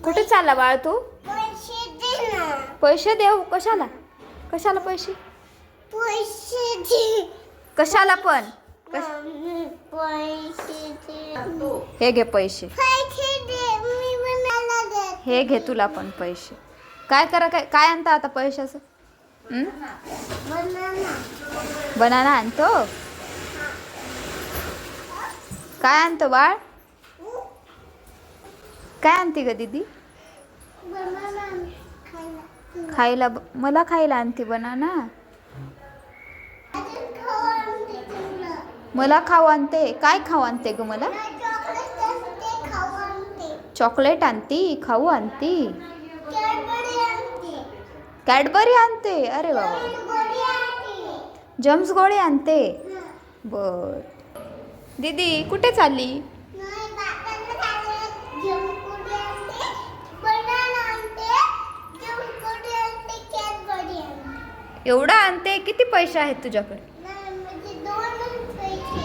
कुठे चालला बाळ तू? पैसे दे ना. पैसे देऊ कशाला? कशाला पैसे? पैसे दे. कशाला पण? पैसे दे. हे घे पैसे. पैसे दे. मी बनायला दे. हे घे तुला पण पैसे. काय करा काय काय आणता आता पैशाचं? बनाना. बनाना आणतो? काय आणतो बाळ? काय आणते ग दीदी? बनाना खायला. खायला मला खायला आणते बनाना. अजून खाऊ आणते तुला. मला खाऊ आणते. काय खाऊ आणते ग मला? चॉकलेट आणते. खाऊ आणते. चॉकलेट आणती, खाऊ आणती, कॅडबरी आणते. कॅडबरी आणते. अरे बाबा. गोळी आणते. जम्स गोळी आणते. बर. दीदी कुठे चालली? नाही बाबांना चालले. जमकुडी आणते. बनाना आणते. जमकुडी आणते. कॅडबरी आणते. एवढा आणते? किती पैसे आहेत तुझ्याकडे? नाही म्हणजे 2 पैसे.